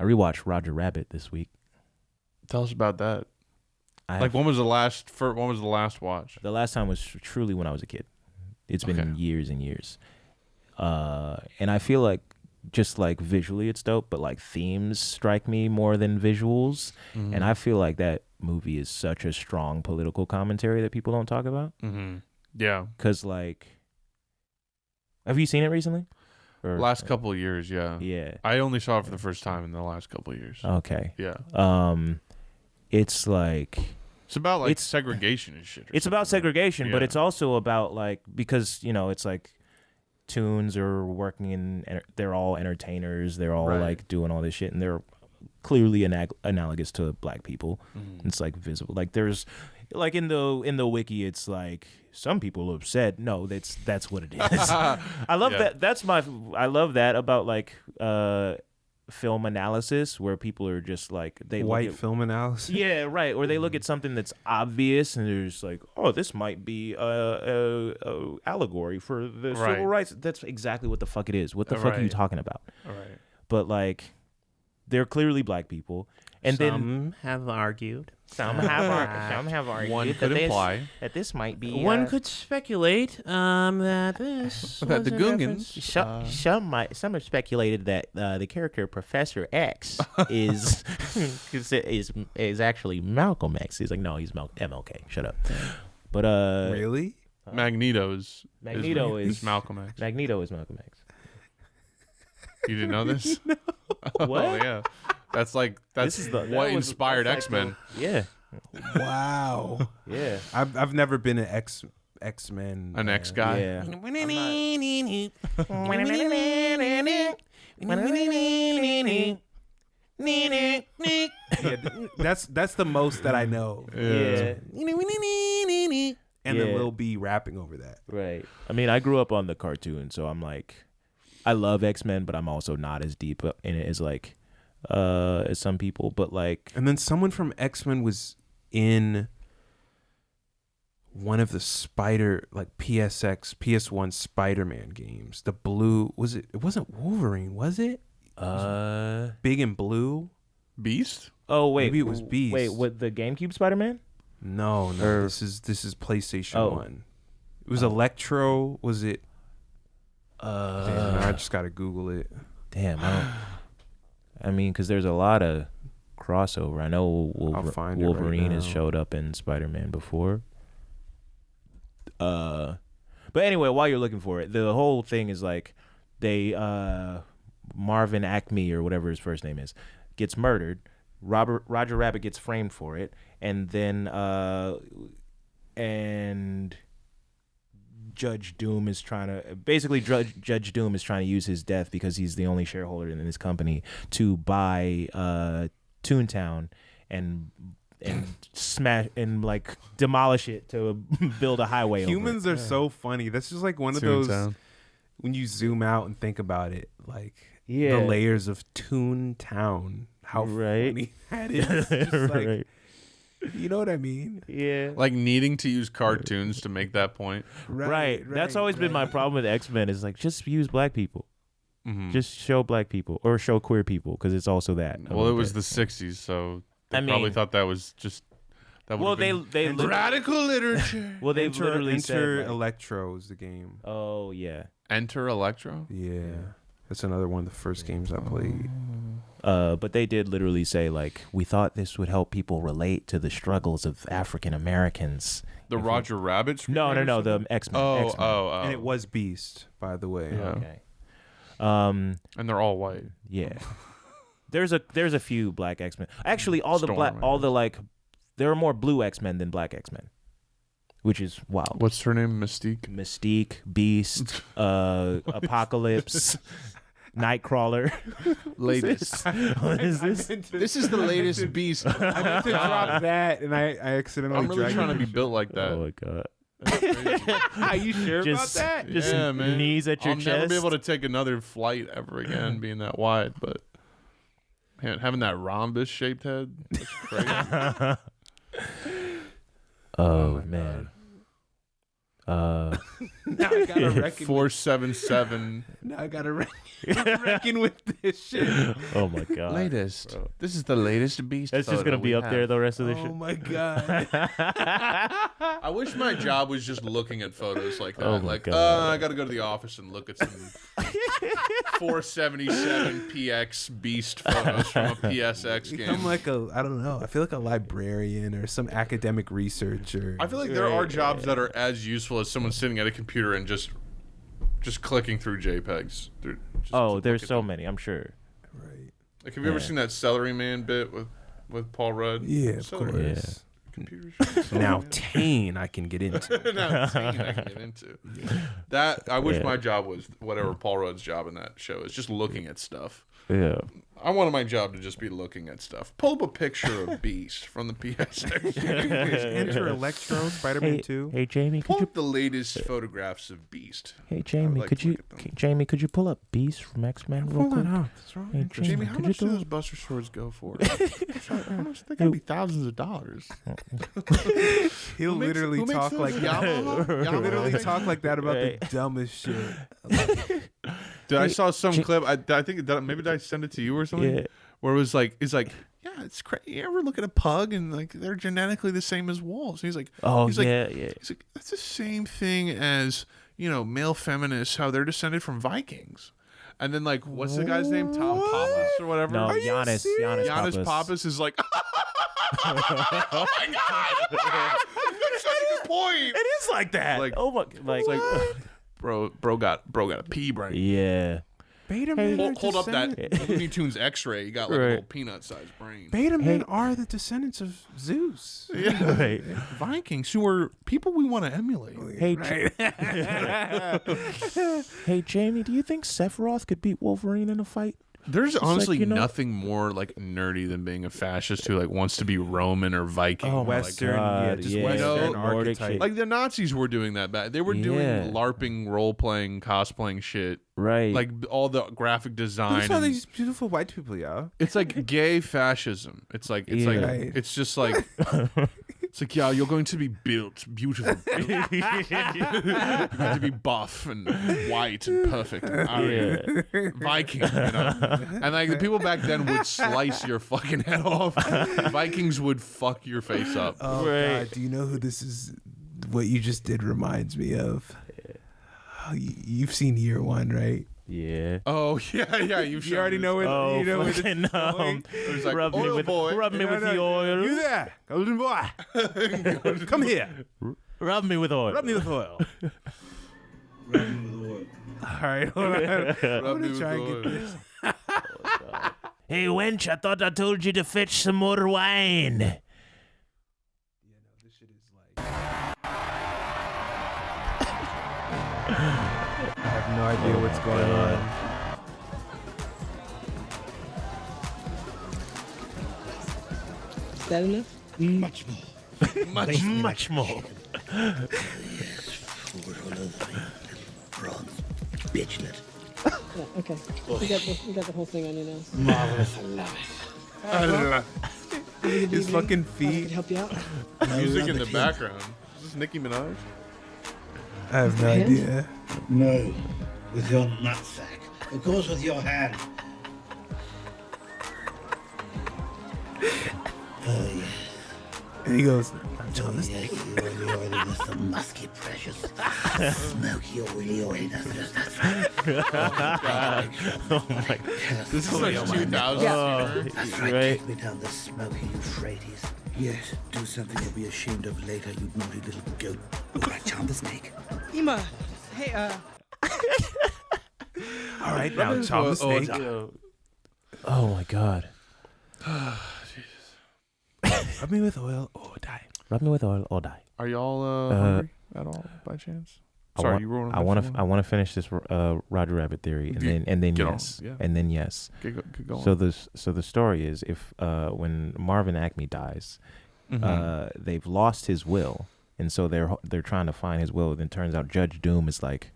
I rewatched Roger Rabbit this week. Tell us about that. When was the last watch? The last time was truly when I was a kid. It's been years and years. And I feel like just like visually it's dope, but like themes strike me more than visuals. Mm-hmm. And I feel like that movie is such a strong political commentary that people don't talk about. Mm-hmm. Yeah. Because like, have you seen it recently? Or, last couple of years, yeah. Yeah. I only saw it for the first time in the last couple of years. Okay. Yeah. It's like... It's about like segregation and shit. It's about segregation, yeah. but it's also about like, because, you know, it's like Toons are working in, they're all entertainers. They're all like doing all this shit, and they're clearly analogous to black people. Mm-hmm. It's like visible. Like there's like in the wiki, it's like some people have said, no, that's what it is. I love that. I love that about like, film analysis where people are just like white film analysis. Yeah, right. Or they look at something that's obvious and they're just like, oh, this might be a allegory for the civil rights. That's exactly what the fuck it is. What the fuck are you talking about? Right. But like, they're clearly black people, and some have argued. Some have argued. One could imply that this might be. One could speculate that this. That the Gungans. Some have speculated that the character Professor X is actually Malcolm X. He's like, no, he's MLK. Shut up. But really, Magneto is Malcolm X. Magneto is Malcolm X. You didn't know this? No. What? Oh yeah. That's what inspired X-Men. Yeah. Wow. Yeah. I've never been an X-Men. An X guy. Yeah. That's the most that I know. Yeah. And then Lil B rapping over that. Right. I mean, I grew up on the cartoon, so I'm like, I love X-Men, but I'm also not as deep in it as like as some people. But like, and then someone from X-Men was in one of the PS1 Spider-Man games. The blue it wasn't Wolverine, was it? Big and blue. Beast? Oh wait, maybe it was Beast. Wait, with the GameCube Spider-Man? No. This is PlayStation 1. It was Electro. Was it? Damn, I just gotta Google it. Damn, I mean, because there's a lot of crossover. I know Wolverine has showed up in Spider-Man before. But anyway, while you're looking for it, the whole thing is like they Marvin Acme or whatever his first name is gets murdered. Roger Rabbit gets framed for it, and then Judge Doom is trying to use his death because he's the only shareholder in this company to buy Toontown and smash and like demolish it to build a highway. Humans are so funny. That's just like one of those when you zoom out and think about it, like the layers of Toontown. How funny that is. Just like, you know what I mean? Yeah. Like needing to use cartoons to make that point. Right. That's always been my problem with X-Men is like, just use black people. Mm-hmm. Just show black people or show queer people because it's also that. Well, it was the 60s, so they probably thought that was just... they radical literature. Well, they literally Enter said, like, Electro is the game. Oh, yeah. Enter Electro? Yeah. That's another one of the first games I played. But they did literally say, like, we thought this would help people relate to the struggles of African Americans. The Roger Rabbit? No, the X-Men. Oh. And it was Beast, by the way. Yeah. Okay. And they're all white. Yeah. There's a few black X-Men. Actually, there are more blue X-Men than black X-Men, which is wild. What's her name? Mystique, Beast, Apocalypse, Nightcrawler. Latest. What is this? This is the latest Beast. I meant to drop that, and I accidentally. I'm really trying to be built like that. Oh my god. Are you sure about that? Just man. knees at your chest. I'll never be able to take another flight ever again, being that wide. But man, having that rhombus-shaped head, that's crazy. Oh man. Now I gotta reckon. 477. Now I gotta reckon with this shit. Oh my god. Latest. Bro. This is the latest Beast. It's just gonna be up there the rest of the Oh shit. my god. I wish my job was just looking at photos like that. Oh my like, God. I gotta go to the office and look at some 477 PX Beast photos from a PSX game. I'm like I don't know. I feel like a librarian or some academic researcher. I feel like there are jobs that are as useful as someone sitting at a computer and just clicking through JPEGs. There's so many, I'm sure. Right. Like, have you ever seen that Celery Man bit with Paul Rudd? Yeah, of Celery course. Man. Yeah. Computers. Now Tane I can get into. Now, it's something I can get into. That I wish my job was whatever Paul Rudd's job in that show is, just looking at stuff. Yeah. I wanted my job to just be looking at stuff. Pull up a picture of Beast from the PSX. Enter Electro, Spider-Man 2. Hey Jamie, Pull could you up the latest photographs of Beast. Hey Jamie, like could to you look at them. Jamie, could you pull up Beast from X-Men real Hold quick? on, what's wrong? Hey, Jamie, how could much you do do those Buster Swords go for? How much? They gotta be thousands of dollars. He'll literally talk like that. He'll literally talk like that about the dumbest shit. Dude, I saw some clip. I think maybe did I send it to you or something? Yeah. Where it was like, yeah, it's crazy. You ever look at a pug and like they're genetically the same as wolves? And he's like, Oh he's yeah, like, yeah. He's like, that's the same thing as male feminists, how they're descended from Vikings. And then like, what's the guy's name? Tom Pappas or whatever. No, Giannis Giannis Pappas is like, oh my god, that's such a good point. It is like that. Like, oh my, like, bro got a pea brain. yeah. Beta men are Hold up that descendants- Looney Tunes X-ray. You got like a Right. little peanut-sized brain. Beta men Hey. are the descendants of Zeus. Yeah. Right. Vikings, who are people we want to emulate. Hey, Right. hey, Jamie, do you think Sephiroth could beat Wolverine in a fight? There's honestly like, nothing more like nerdy than being a fascist who like wants to be Roman or Viking. Oh, or, Western, God, yeah, just yeah. Western Nordic archetype. shit. like the Nazis were doing that back. They were Yeah. doing LARPing, role-playing, cosplaying shit. Right. Like all the graphic design. Who's all and- these beautiful white people, yeah? It's like gay fascism. It's like Yeah. Right. it's just like it's like, yeah, you're going to be built beautiful. You're going to be buff and white and perfect and Aryan. Viking, and like the people back then would slice your fucking head off. Vikings would fuck your face up. Oh Right. God, do you know who this is? What you just did reminds me of. Oh, you've seen Year One, right? yeah. Oh yeah, You already know where. Oh, you know where this is fucking going? It was like rub me oil with, boy. rub me with the oil. You there, golden boy? Come here. Rub me with oil. Rub me with oil. All right, hold on. I'm gonna try and get this. Hey, wench, I thought I told you to fetch some more wine. I have no idea what's going on. Is that enough? Much more. Much more. Bitchlet. Yeah, okay. You got the whole thing on you now. Marvelous alive. His fucking I feet. can help you out. Music in the background. Is this Nicki Minaj? I have no idea. No, with your nutsack. Of course, with your hand. Oh, yes. And he goes, I'm telling this. Yes, the oily oiliness, the musky precious, the smoky oily oiliness. That's right. Oh my God. This is like 2000. That's right. Right. Take me down the smoky Euphrates. Yes, do something you'll be ashamed of later, you naughty little goat. All right, charm the snake. Ema, hey, All right, now charm the snake. Oh my God. Rub me with oil or die. Rub me with oil or die. Are y'all hungry at all by chance? Sorry, you were on. I want to finish this Roger Rabbit theory, and then Get on, yes, yeah. and then yes. Get going. So the story is if when Marvin Acme dies, they've lost his will, and so they're trying to find his will. Then turns out Judge Doom is like,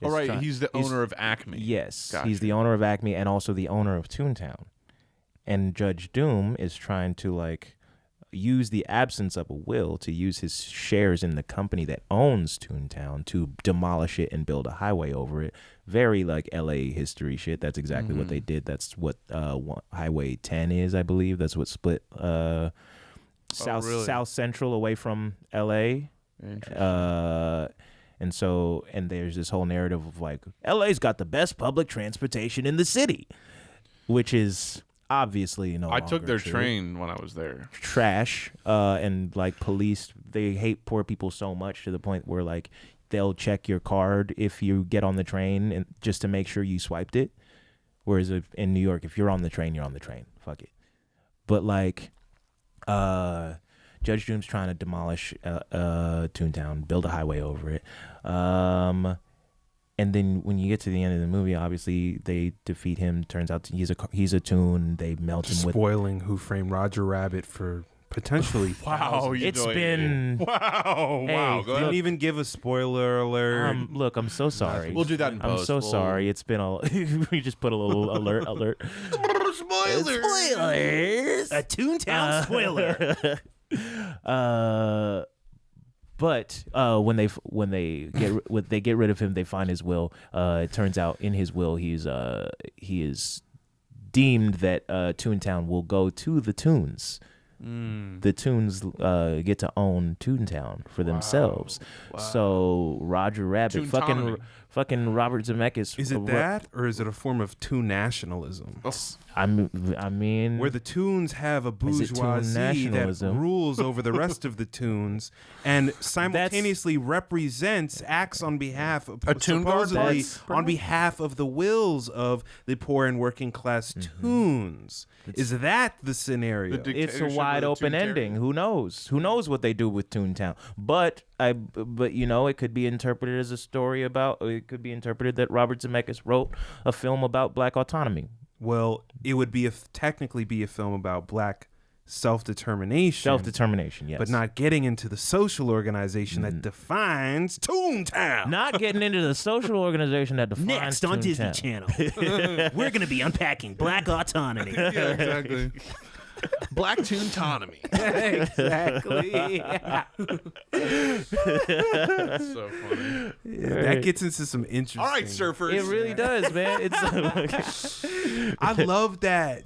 all right, he's the owner of Acme. Yes, Gotcha. he's the owner of Acme and also the owner of Toontown, and Judge Doom is trying to like use the absence of a will to use his shares in the company that owns Toontown to demolish it and build a highway over it. Very like LA history shit. That's exactly what they did. That's what Highway 10 is, I believe. That's what split South Central away from LA. And there's this whole narrative of like LA's got the best public transportation in the city, which is obviously I took their train when I was there. Trash. And like police, they hate poor people so much to the point where like they'll check your card if you get on the train and just to make sure you swiped it. Whereas in New York, if you're on the train, you're on the train. Fuck it. But like, Judge Doom's trying to demolish Toontown, build a highway over it. And then when you get to the end of the movie, obviously they defeat him. Turns out he's a Toon. They melt him with spoiling Who Framed Roger Rabbit for potentially wow. It's been wow. Wow. Go didn't even give a spoiler alert. Look, I'm so sorry. We'll do that in post. I'm so sorry. It's been we just put a little alert. Spoilers. A Toontown spoiler. But when they get rid of him, they find his will. It turns out in his will he is deemed that Toontown will go to the Toons. The Toons get to own Toontown for themselves. Wow. So Roger Rabbit, fucking Robert Zemeckis. Is it that, or is it a form of Toon nationalism? I mean, where the Toons have a bourgeoisie that rules over the rest of the Toons and simultaneously acts on behalf of supposedly on behalf of the wills of the poor and working class Toons. Is that the scenario? It's a wide open ending. Who knows? Who knows what they do with Toontown? But you know, it could be interpreted as a story about. It could be interpreted that Robert Zemeckis wrote a film about black autonomy. Well, it would be technically be a film about black self-determination. Self-determination, yes. But not getting into the social organization that defines Toontown. Not getting into the social organization that defines Next on Disney Channel, we're going to be unpacking black autonomy. Yeah, exactly. Black Toontonomy. Exactly. That's so funny. Yeah, that gets into some interesting. All right, surfers. It really does, man. It's I love that